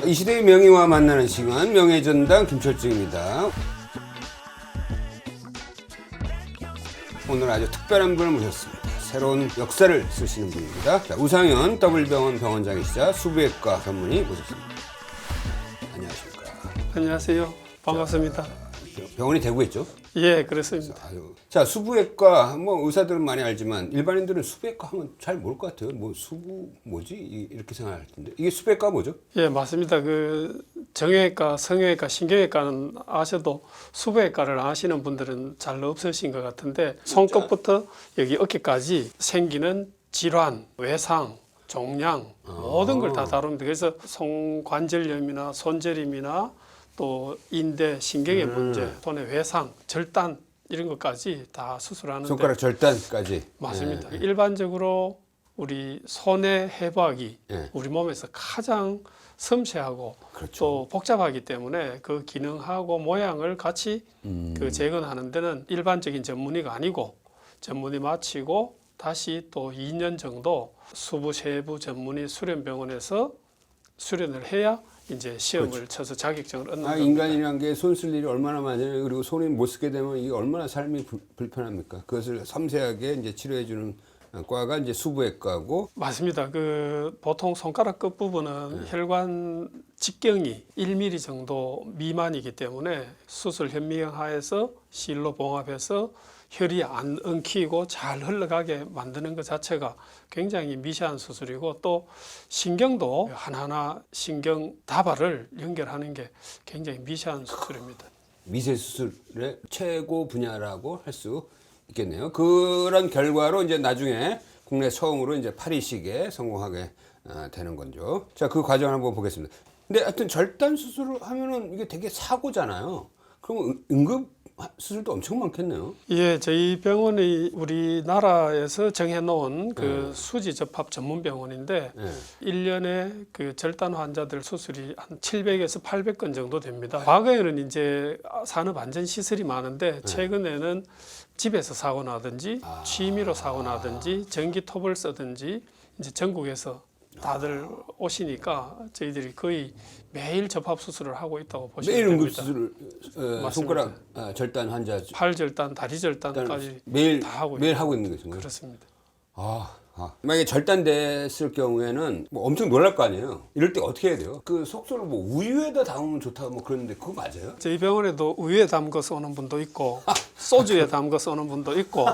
이 시대의 명의와 만나는 시간, 명예전당 김철증입니다. 오늘 아주 특별한 분을 모셨습니다. 새로운 역사를 쓰시는 분입니다. 자, 우상현 더블병원 병원장이시자 수부외과 전문의 모셨습니다. 안녕하십니까. 안녕하세요. 반갑습니다. 병원이 대구에 있죠? 예, 그렇습니다. 자, 수부외과, 뭐 의사들은 많이 알지만 일반인들은 수부외과 하면 잘 모를 것 같아요. 뭐 수부 뭐지? 이렇게 생각할 텐데 이게 수부외과 뭐죠? 예, 맞습니다. 그 정형외과, 성형외과, 신경외과는 아셔도 수부외과를 아시는 분들은 잘 없으신 것 같은데 손끝부터 여기 어깨까지 생기는 질환, 외상, 종양 모든 걸 다 다룹니다. 그래서 손관절염이나 손저림이나 또 인대, 신경의 문제, 손의 외상, 절단 이런 것까지 다 수술하는데 손가락 절단까지. 맞습니다. 일반적으로 우리 손의 해부학이 우리 몸에서 가장 섬세하고 그렇죠. 또 복잡하기 때문에 그 기능하고 모양을 같이 그 재건하는 데는 일반적인 전문의가 아니고 전문의 마치고 다시 또 2년 정도 수부세부 전문의 수련병원에서 수련을 해야 이제 시험을 쳐서 자격증을 얻는 겁니다. 인간이란 게 손 쓸 일이 얼마나 많아요. 그리고 손이 못 쓰게 되면 이게 얼마나 삶이 불편합니까? 그것을 섬세하게 이제 치료해 주는 과가 이제 수부외과고. 맞습니다. 그 보통 손가락 끝 부분은 혈관 직경이 1mm 정도 미만이기 때문에 수술 현미경 하에서 실로 봉합해서 혈이 안 엉키고 잘 흘러가게 만드는 것 자체가 굉장히 미세한 수술이고 또 신경도 하나하나 신경 다발을 연결하는 게 굉장히 미세한 수술입니다. 미세 수술의 최고 분야라고 할 수 있겠네요. 그런 결과로 이제 나중에 국내 처음으로 이제 파리식에 성공하게 되는 거죠. 자, 그 과정을 한번 보겠습니다. 근데 하여튼 절단 수술을 하면은 이게 되게 사고잖아요. 그러면 응급 수술도 엄청 많겠네요. 예, 저희 병원이 우리나라에서 정해놓은 그 수지 접합 전문 병원인데 1년에 그 절단 환자들 수술이 한 700에서 800건 정도 됩니다. 과거에는 이제 산업 안전 시설이 많은데 최근에는 집에서 사고 나든지 취미로 사고 나든지 전기톱을 쓰든지 이제 전국에서 다들 오시니까 저희들이 거의 매일 접합 수술을 하고 있다고 보시면 매일 됩니다. 응급 수술을 손가락 절단 환자 팔 절단, 다리 절단까지 매일 다 하고 매일 있는 하고 있는 거죠. 그렇습니다. 만약에 절단됐을 경우에는 뭐 엄청 놀랄 거 아니에요. 이럴 때 어떻게 해야 돼요? 그 속초를 뭐 우유에다 담으면 좋다 뭐 그러는데 그거 맞아요? 저희 병원에도 우유에 담궈서 오는 분도 있고 소주에 담궈서 오는 분도 있고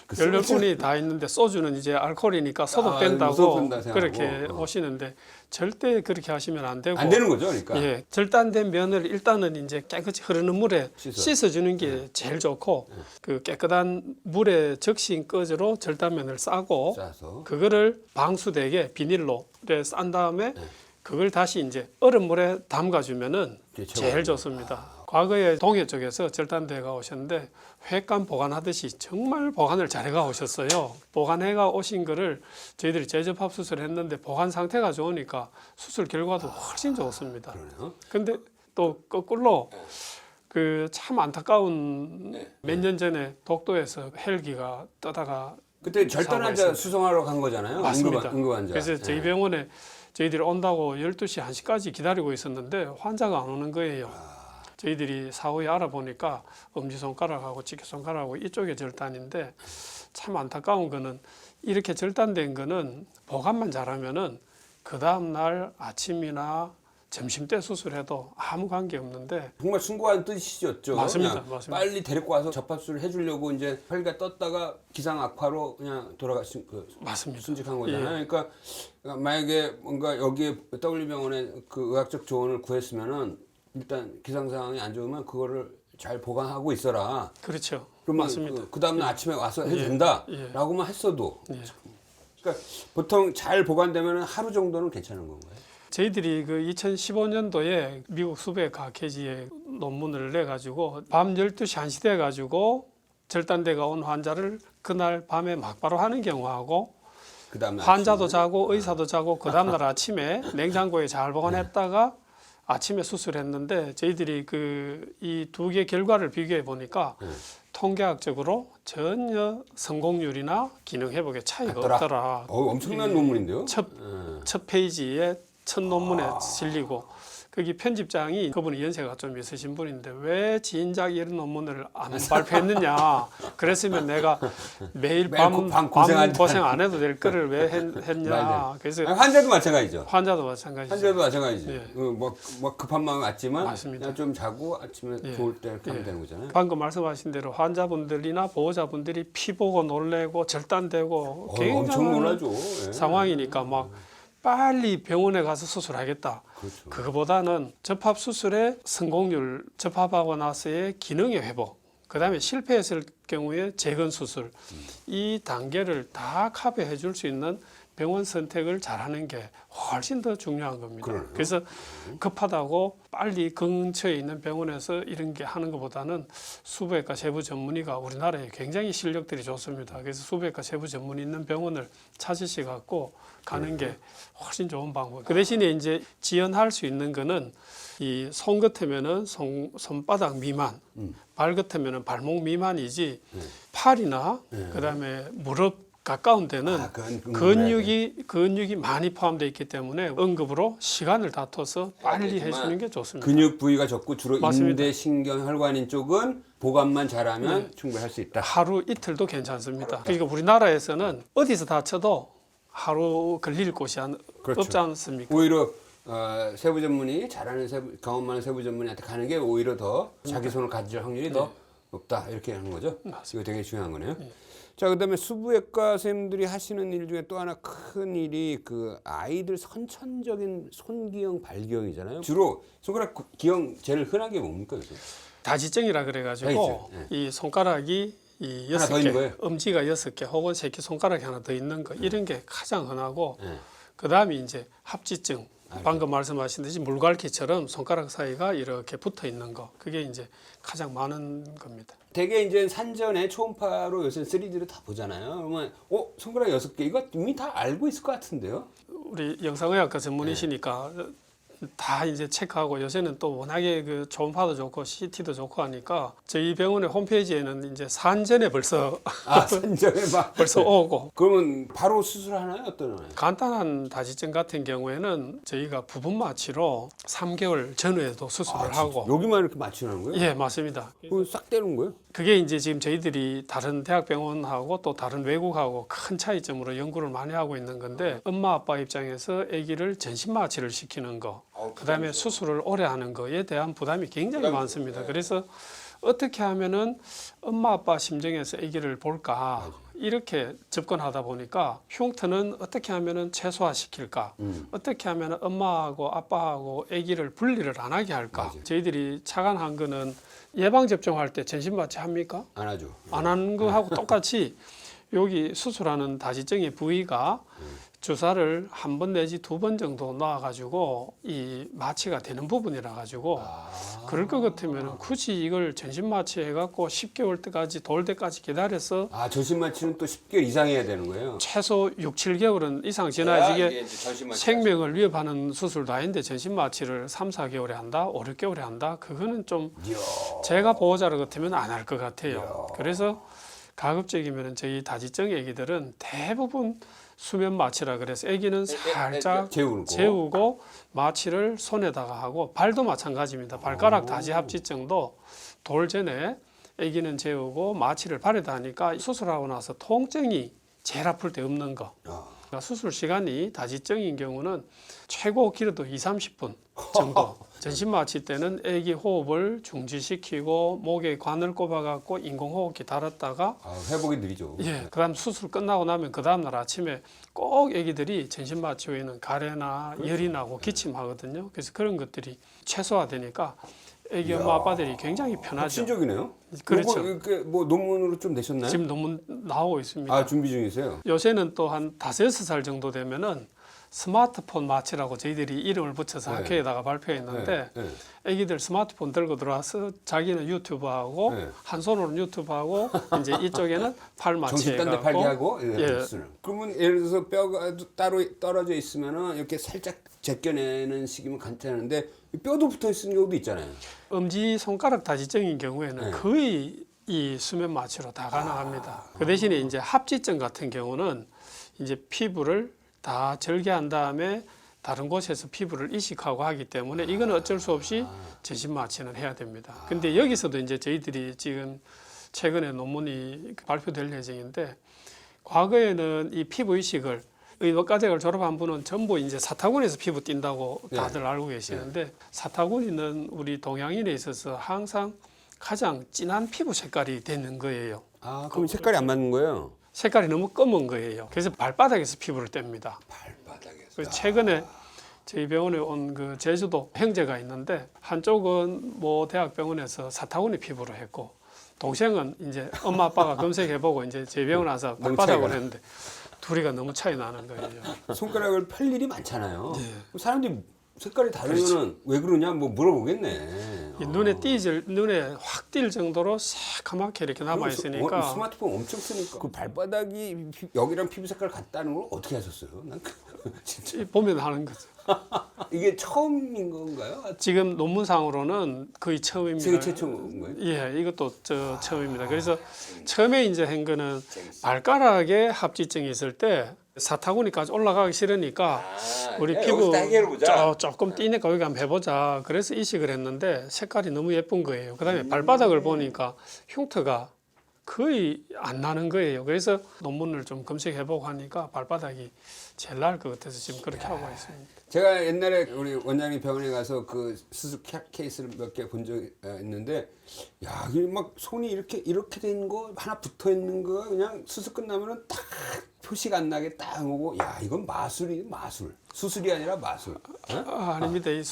그 16분이 다 있는데 소주는 이제 알코올이니까 소독된다고 무섭다 생각하고. 그렇게 오시는데 절대 그렇게 하시면 안 되고 안 되는 거죠, 그러니까. 예, 절단된 면을 일단은 이제 깨끗이 흐르는 물에 씻어주는 게 네. 제일 좋고 그 깨끗한 물에 적신 꺼즈로 절단면을 싸고 싸서. 그거를 방수되게 비닐로 싼 다음에 그걸 다시 이제 얼음물에 담가주면은 그게 제일 최고입니다. 좋습니다. 과거에 동해 쪽에서 절단대가 오셨는데 횟감 보관하듯이 정말 보관을 잘해가 오셨어요. 보관해가 오신 거를 저희들이 재접합 수술했는데 보관 상태가 좋으니까 수술 결과도 훨씬 좋습니다. 그러네요. 근데 또 거꾸로 그 참 안타까운 몇 년 전에 독도에서 헬기가 떠다가 그때 절단 환자 사고했습니다. 수송하러 간 거잖아요. 맞습니다. 응급 환자. 그래서 저희 병원에 저희들이 온다고 12시, 1시까지 기다리고 있었는데 환자가 안 오는 거예요. 저희들이 사후에 알아보니까 엄지손가락하고 집게손가락하고 이쪽에 절단인데 참 안타까운 거는 이렇게 절단된 거는 보관만 잘하면은 그 다음날 아침이나 점심때 수술해도 아무 관계 없는데 정말 숭고한 뜻이었죠. 맞습니다. 그냥 맞습니다. 빨리 데리고 와서 접합술을 해주려고 이제 혈기가 떴다가 기상 악화로 그냥 돌아가신 그 맞습니다. 순직한 거잖아요. 그러니까 만약에 뭔가 여기에 W병원에 그 의학적 조언을 구했으면은 일단 기상 상황이 안 좋으면 그거를 잘 보관하고 있어라. 그렇죠. 그러면 맞습니다. 그 다음날 아침에 와서 해도 된다라고만 했어도. 예. 그러니까 보통 잘 보관되면 하루 정도는 괜찮은 건가요? 저희들이 그 2015년도에 미국 수부외과 계지에 논문을 내가지고 밤 12시 1시 돼가지고 절단대가 온 환자를 그날 밤에 막바로 하는 경우하고 그 다음날 환자도 자고 의사도 자고 그 다음날 아침에 냉장고에 잘 보관했다가 아침에 수술했는데 저희들이 이 두 개 결과를 비교해 보니까 통계학적으로 전혀 성공률이나 기능 회복에 차이가 같더라? 없더라. 엄청난 논문인데요. 첫 페이지에 첫 논문에 실리고 거기 편집장이 그분이 연세가 좀 있으신 분인데 왜 진작 이런 논문을 안 발표했느냐. 그랬으면 내가 매일 밤 고생 안 해도 될 거를 왜 했냐. 그래서 환자도 마찬가지죠. 환자도 마찬가지죠. 환자도 마찬가지죠. 예. 뭐 급한 마음 같지만 맞습니다. 그냥 좀 자고 아침에 예. 좋을 때 이렇게 하면 예. 되는 거잖아요. 방금 말씀하신 대로 환자분들이나 보호자분들이 피 보고 놀래고 절단되고 엄청 굉장한 놀라죠. 예. 상황이니까 막 빨리 병원에 가서 수술하겠다. 그렇죠. 그거보다는 접합 수술의 성공률, 접합하고 나서의 기능의 회복, 그다음에 실패했을 경우에 재건 수술 이 단계를 다 커버해 줄 수 있는 병원 선택을 잘하는 게 훨씬 더 중요한 겁니다. 그러네요. 그래서 급하다고 빨리 근처에 있는 병원에서 이런 게 하는 것보다는 수부외과 세부 전문의가 우리나라에 굉장히 실력들이 좋습니다. 그래서 수부외과 세부 전문의 있는 병원을 찾으시 갖고 가는 게 훨씬 좋은 방법. 그 대신에 이제 지연할 수 있는 거는 이 손 같으면은 손바닥 미만, 발 같으면은 발목 미만이지 팔이나 그다음에 무릎 가까운 데는 근육이 많이 포함되어 있기 때문에 응급으로 시간을 다퉈서 빨리 해주는 게 좋습니다. 근육 부위가 적고 주로 맞습니다. 인대, 신경, 혈관인 쪽은 보강만 잘하면 충분히 할 수 있다. 하루 이틀도 괜찮습니다. 그러니까 우리나라에서는 어디서 다쳐도 하루 걸릴 곳이 그렇죠. 없지 않습니까? 오히려 세부 전문의 잘하는 경험 많은 세부 전문의한테 가는 게 오히려 더 자기 손을 가질 확률이 더 높다 이렇게 하는 거죠. 맞습니다. 이거 되게 중요한 거네요. 자, 그다음에 수부외과 선생님들이 하시는 일 중에 또 하나 큰 일이 그 아이들 선천적인 손기형, 발기형이잖아요. 주로 손가락 기형 제일 흔하게 뭡니까? 요즘? 다지증이라 그래가지고 다지증, 이 손가락이 이 하나 더 있는 6개, 거예요? 엄지가 6개 혹은 새끼 손가락이 하나 더 있는 거 이런 게 가장 흔하고 네. 그다음에 이제 합지증 방금 말씀하신 듯이 물갈퀴처럼 손가락 사이가 이렇게 붙어 있는 거 그게 이제 가장 많은 겁니다. 되게 이제 산전에 초음파로 요새 3D로 다 보잖아요. 그러면 손가락 6개 이거 이미 다 알고 있을 것 같은데요. 우리 영상의학과 전문이시니까 다 이제 체크하고 요새는 또 워낙에 그 초음파도 좋고 CT도 좋고 하니까 저희 병원의 홈페이지에는 이제 산전에 벌써 산전에 막 벌써 오고 그러면 바로 수술하나요? 어떠나요? 간단한 다지증 같은 경우에는 저희가 부분 마취로 3개월 전후에도 수술을 하고 여기만 이렇게 맞추는 거예요? 예 맞습니다. 그거 싹 떼는 거예요? 그게 이제 지금 저희들이 다른 대학병원하고 또 다른 외국하고 큰 차이점으로 연구를 많이 하고 있는 건데 엄마 아빠 입장에서 아기를 전신 마취를 시키는 거 그다음에 수술을 오래 하는 거에 대한 부담이 굉장히 많습니다. 그래서 어떻게 하면은 엄마 아빠 심정에서 아기를 볼까 이렇게 접근하다 보니까 흉터는 어떻게 하면은 최소화시킬까 어떻게 하면은 엄마하고 아빠하고 아기를 분리를 안 하게 할까 저희들이 착안한 거는 예방 접종할 때 전신 마취 합니까? 안 하죠. 안 하는 거하고 똑같이 여기 수술하는 다지증의 부위가 주사를 한 번 내지 2번 정도 놔가지고 이 마취가 되는 부분이라 가지고 그럴 것 같으면 굳이 이걸 전신 마취 해갖고 10개월 때까지 돌 때까지 기다려서 전신 마취는 또 10개월 이상 해야 되는 거예요? 최소 6, 7개월은 이상 지나야지 이게 이제 전신 마취 생명을 위협하는 수술도 아닌데 전신 마취를 3, 4개월에 한다, 5, 6개월에 한다. 그거는 좀 제가 보호자로 같으면 안 할 것 같아요. 그래서 가급적이면 저희 다지증 애기들은 대부분 수면 마취라 그래서 아기는 살짝 재우고 마취를 손에다가 하고 발도 마찬가지입니다. 발가락 다지 합지증도 돌 전에 아기는 재우고 마취를 발에다 하니까 수술하고 나서 통증이 제일 아플 때 없는 거. 그러니까 수술 시간이 다지증인 경우는 최고 길어도 2, 30분 정도. 전신 마취 때는 아기 호흡을 중지시키고 목에 관을 꼽아갖고 인공호흡기 달았다가 회복이 느리죠. 예, 그다음 수술 끝나고 나면 그 다음 날 아침에 꼭 아기들이 전신 마취 후에는 가래나 열이 나고 기침하거든요. 그래서 그런 것들이 최소화되니까 아기 엄마 아빠들이 굉장히 편하죠. 신적이네요. 그렇죠. 뭐 논문으로 좀 내셨나요? 지금 논문 나오고 있습니다. 준비 중이세요? 요새는 또 한 5, 6살 정도 되면은 스마트폰 마취라고 저희들이 이름을 붙여서 네. 학회에다가 발표했는데 애기들 스마트폰 들고 들어와서 자기는 유튜브하고 한 손으로는 유튜브하고 이제 이쪽에는 팔 정신 딴데 마취해갖고 팔게 하고 예. 그러면 예를 들어서 뼈가 따로 떨어져 있으면은 이렇게 살짝 제껴내는 식이면 괜찮은데 뼈도 붙어 있는 경우도 있잖아요. 엄지 손가락 다지증인 경우에는 거의 이 수면 마취로 다 가능합니다. 그 대신에 이제 합지증 같은 경우는 이제 피부를 다 절개한 다음에 다른 곳에서 피부를 이식하고 하기 때문에 이거는 어쩔 수 없이 전신 마취는 해야 됩니다. 근데 여기서도 이제 저희들이 지금 최근에 논문이 발표될 예정인데 과거에는 이 피부 이식을 의과대학을 졸업한 분은 전부 이제 사타구니에서 피부 띈다고 다들 알고 계시는데 사타구니는 우리 동양인에 있어서 항상 가장 진한 피부 색깔이 되는 거예요. 아, 그럼 색깔이 안 맞는 거예요? 색깔이 너무 검은 거예요. 그래서 발바닥에서 피부를 뗍니다. 발바닥에서. 그래서 최근에 저희 병원에 온 그 제주도 형제가 있는데 한쪽은 뭐 대학병원에서 사타구니 피부로 했고 동생은 이제 엄마 아빠가 검색해보고 이제 저희 병원 와서 너무 발바닥으로 차이가 했는데 둘이가 너무 차이 나는 거예요. 손가락을 펼 일이 많잖아요. 예. 사람들이 색깔이 다르면은 왜 그러냐 뭐 물어보겠네. 이 눈에 확 띌 정도로 새카맣게 이렇게 남아 있으니까 스마트폰 엄청 쓰니까 그 발바닥이 여기랑 피부 색깔 같다는 걸 어떻게 하셨어요? 난 진짜 보면 하는 거죠. 이게 처음인 건가요? 지금 논문상으로는 거의 처음입니다. 세계 최초인 거예요? 예, 이것도 처음입니다. 그래서 처음에 이제 한 거는 발가락에 합지증이 있을 때 사타구니까지 올라가기 싫으니까 우리 피부 조금 띄니까 여기 한번 해보자. 그래서 이식을 했는데 색깔이 너무 예쁜 거예요. 그다음에 발바닥을 보니까 흉터가 거의 안 나는 거예요. 그래서 논문을 좀 검색해보고 하니까 발바닥이 제일 나을 것 같아서 지금 그렇게 하고 있습니다. 제가 옛날에 우리 원장님 병원에 가서 그 수술 케이스를 몇 개 본 적이 있는데, 야, 이게 막 손이 이렇게 된 거 하나 붙어 있는 거 그냥 수술 끝나면은 딱 표시가 안 나게 딱 오고, 야, 이건 마술. 수술이 아니라 마술. 아닙니다. 이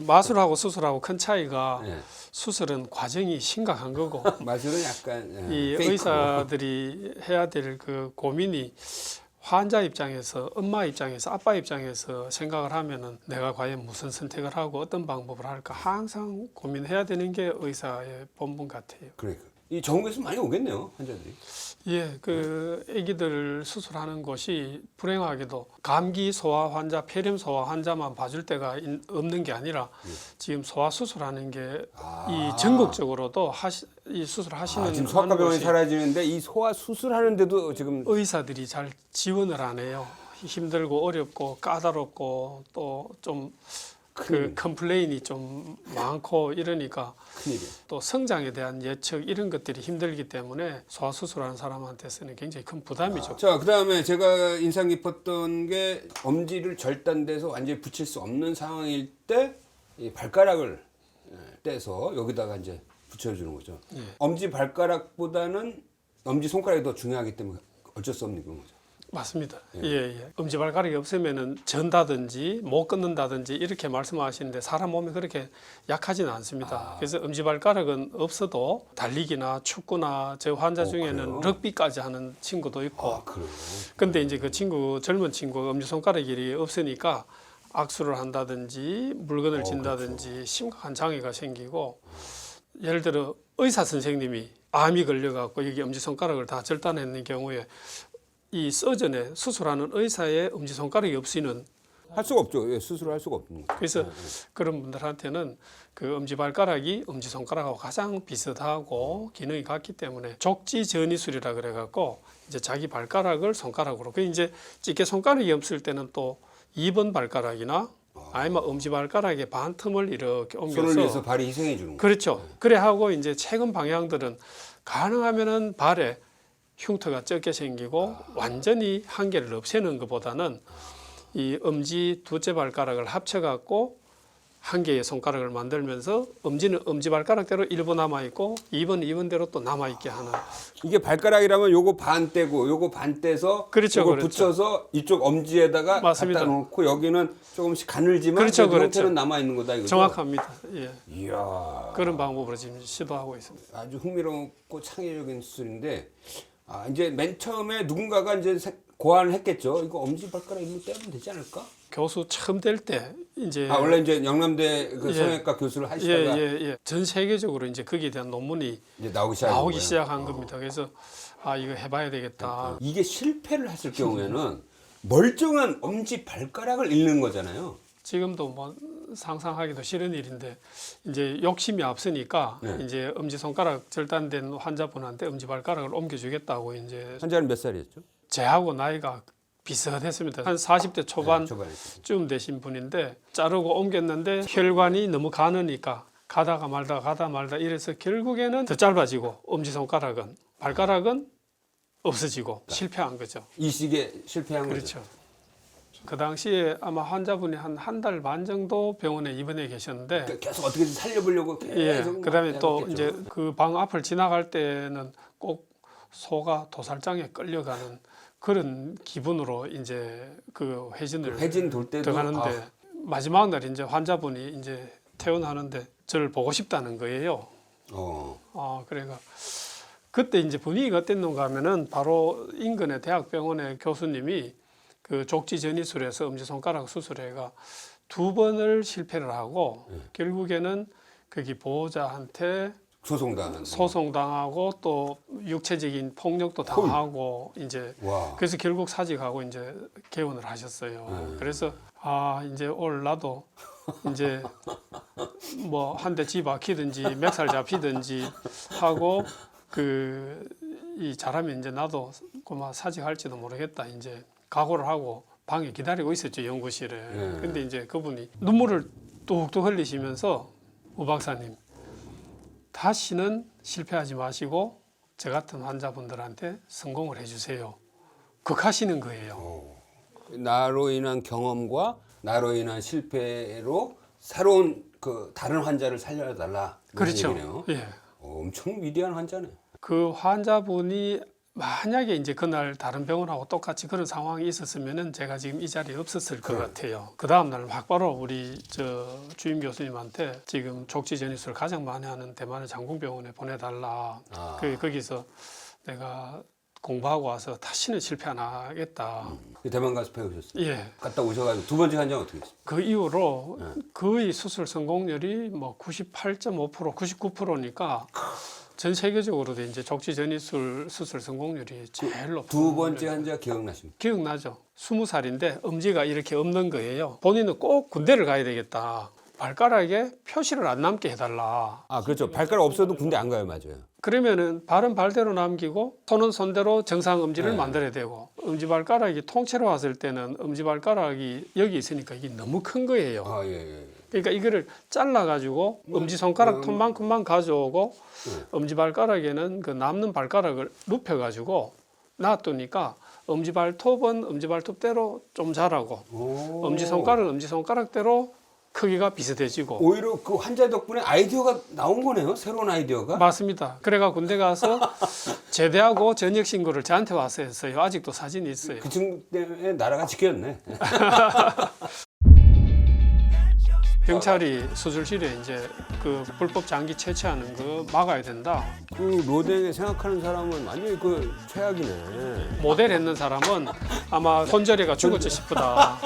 마술하고 수술하고 큰 차이가 네. 수술은 과정이 심각한 거고 마술은 약간 이 페이크고. 의사들이 해야 될 그 고민이 환자 입장에서 엄마 입장에서 아빠 입장에서 생각을 하면은 내가 과연 무슨 선택을 하고 어떤 방법을 할까 항상 고민해야 되는 게 의사의 본분 같아요. 그러니까 이 전국에서 많이 오겠네요, 환자들이. 예, 그 아기들 수술하는 곳이 불행하게도 감기 소아 환자, 폐렴 소아 환자만 봐줄 때가 없는 게 아니라 지금 소아 수술하는 게 이 전국적으로도 이 수술하시는 지금 소아과 병원이 곳이 사라지는데 이 소아 수술하는데도 지금 의사들이 잘 지원을 안 해요. 힘들고 어렵고 까다롭고 또 좀 그 컴플레인이 좀 많고 이러니까 큰일이에요. 또 성장에 대한 예측 이런 것들이 힘들기 때문에 소아 수술하는 사람한테서는 굉장히 큰 부담이죠. 자, 그다음에 제가 인상 깊었던 게 엄지를 절단돼서 완전히 붙일 수 없는 상황일 때 이 발가락을 떼서 여기다가 이제 붙여주는 거죠. 예. 엄지 발가락보다는 엄지 손가락이 더 중요하기 때문에 어쩔 수 없는 거죠. 맞습니다. 예. 엄지발가락이 없으면은 전다든지 못 끊는다든지 이렇게 말씀하시는데 사람 몸이 그렇게 약하지는 않습니다. 그래서 엄지발가락은 없어도 달리기나 축구나 저 환자 중에는 그래요? 럭비까지 하는 친구도 있고. 아, 그래요? 근데 이제 그 젊은 친구가 엄지손가락이 없으니까 악수를 한다든지 물건을 진다든지 심각한 장애가 생기고 예를 들어 의사 선생님이 암이 걸려갖고 여기 엄지손가락을 다 절단했는 경우에 이 서전에 수술하는 의사의 엄지손가락이 없이는 할 수가 없죠. 예, 수술을 할 수가 없는 거죠. 그래서 그런 분들한테는 그 엄지발가락이 엄지손가락하고 가장 비슷하고 기능이 같기 때문에 족지전이술이라 그래갖고 이제 자기 발가락을 손가락으로 그 이제 집게 손가락이 없을 때는 또 2번 발가락이나 아니면 엄지발가락의 반틈을 이렇게 옮겨서 손을 위해서 발이 희생해 주는 거죠. 그렇죠. 그래 하고 이제 최근 방향들은 가능하면은 발에 흉터가 적게 생기고 완전히 한 개를 없애는 것보다는 이 엄지 두째 발가락을 합쳐갖고 한 개의 손가락을 만들면서 엄지는 엄지발가락대로 1번 남아있고 2번 2번대로 또 남아있게 하는 이게 발가락이라면 요거 반 떼고 요거 반 떼서 그렇죠, 요걸 그렇죠. 붙여서 이쪽 엄지에다가 맞습니다. 갖다 놓고 여기는 조금씩 가늘지만 그렇죠, 그래도 그렇죠. 형태는 남아 있는 거다 이거죠. 정확합니다. 예. 이야, 그런 방법으로 지금 시도하고 있습니다. 아주 흥미롭고 창의적인 수술인데 이제 맨 처음에 누군가가 이제 고안했겠죠. 이거 엄지발가락 일로 떼면 되지 않을까? 교수 처음 될 때 이제 원래 이제 영남대 그 예. 성형외과 교수를 하시다가 전 세계적으로 이제 거기에 대한 논문이 이제 나오기 시작한 겁니다. 그래서 이거 해봐야 되겠다. 이게 실패를 했을 경우에는 멀쩡한 엄지 발가락을 잃는 거잖아요. 지금도 뭐 상상하기도 싫은 일인데 이제 욕심이 앞서니까 네. 이제 엄지손가락 절단된 환자분한테 엄지발가락을 옮겨주겠다고 이제 환자는 몇 살이었죠? 제하고 나이가 비슷했습니다. 한 40대 초반쯤 초반에. 되신 분인데 자르고 옮겼는데 혈관이 너무 가느니까 가다 말다 이래서 결국에는 더 짧아지고 엄지손가락은 발가락은 없어지고 실패한 거죠. 이식에 실패한 거죠. 그렇죠. 그 당시에 아마 환자분이 한 달 반 정도 병원에 입원해 계셨는데 그러니까 계속 어떻게든 살려보려고 계속 그다음에 또 해봤겠죠. 이제 그 방 앞을 지나갈 때는 꼭 소가 도살장에 끌려가는 그런 기분으로 이제 그 회진 돌 때도 들어가는데 마지막 날 이제 환자분이 이제 퇴원하는데 저를 보고 싶다는 거예요. 그래가 그때 이제 분위기가 어땠는가 하면은 바로 인근의 대학병원의 교수님이 그 족지 전이술에서 엄지손가락 수술해가 2번을 실패를 하고 결국에는 거기 보호자한테 소송당하고 또 육체적인 폭력도 당하고 이제 그래서 결국 사직하고 이제 개원을 하셨어요. 그래서 이제 올 나도 이제 뭐 한 대 쥐 박히든지 멱살 잡히든지 하고 이 잘하면 이제 나도 그만 사직할지도 모르겠다 이제 각오를 하고 방에 기다리고 있었죠, 연구실에. 근데 이제 그분이 눈물을 뚝뚝 흘리시면서 우 박사님 다시는 실패하지 마시고 저 같은 환자분들한테 성공을 해주세요. 극하시는 거예요. 나로 인한 경험과 나로 인한 실패로 새로운 그 다른 환자를 살려달라. 그렇죠. 얘기네요. 예. 엄청 위대한 환자네. 그 환자분이 만약에 이제 그날 다른 병원하고 똑같이 그런 상황이 있었으면은 제가 지금 이 자리에 없었을 것 같아요. 그 다음 날 막 바로 우리 주임 교수님한테 지금 족지 전이술을 가장 많이 하는 대만의 장궁병원에 보내달라. 거기서 내가 공부하고 와서 다시는 실패 안 하겠다. 대만 가서 배우셨어요? 예. 갔다 오셔가지고 두 번째 환자는 어떻게 했어요? 그 이후로 거의 수술 성공률이 뭐 98.5%, 99%니까 전 세계적으로도 이제 족지 전이술 수술 성공률이 제일 높은. 두 번째 환자 기억나십니까? 기억나죠. 20살인데 엄지가 이렇게 없는 거예요. 본인은 꼭 군대를 가야 되겠다. 발가락에 표시를 안 남게 해달라. 그렇죠. 발가락 없어도 군대 안 가요, 맞아요. 그러면은 발은 발대로 남기고 손은 손대로 정상 엄지를 만들어야 되고 엄지발가락이 통째로 왔을 때는 엄지발가락이 여기 있으니까 이게 너무 큰 거예요. 그러니까 이거를 잘라가지고 엄지손가락 톱만큼만 가져오고 엄지발가락에는 그 남는 발가락을 눕혀가지고 놔두니까 엄지발톱은 엄지발톱대로 좀 자라고 엄지손가락은 엄지손가락대로 크기가 비슷해지고 오히려 그 환자 덕분에 아이디어가 나온 거네요. 새로운 아이디어가. 맞습니다. 그래가 군대 가서 제대하고 전역 신고를 저한테 와서 했어요. 아직도 사진이 있어요. 그 친구 때문에 나라가 지켰네. 경찰이 수술실에 이제 그 불법 장기 채취하는 거 막아야 된다. 그 로댕에 생각하는 사람은 완전히 그 최악이네. 모델 했는 사람은 아마 손절해가 죽었지 싶다.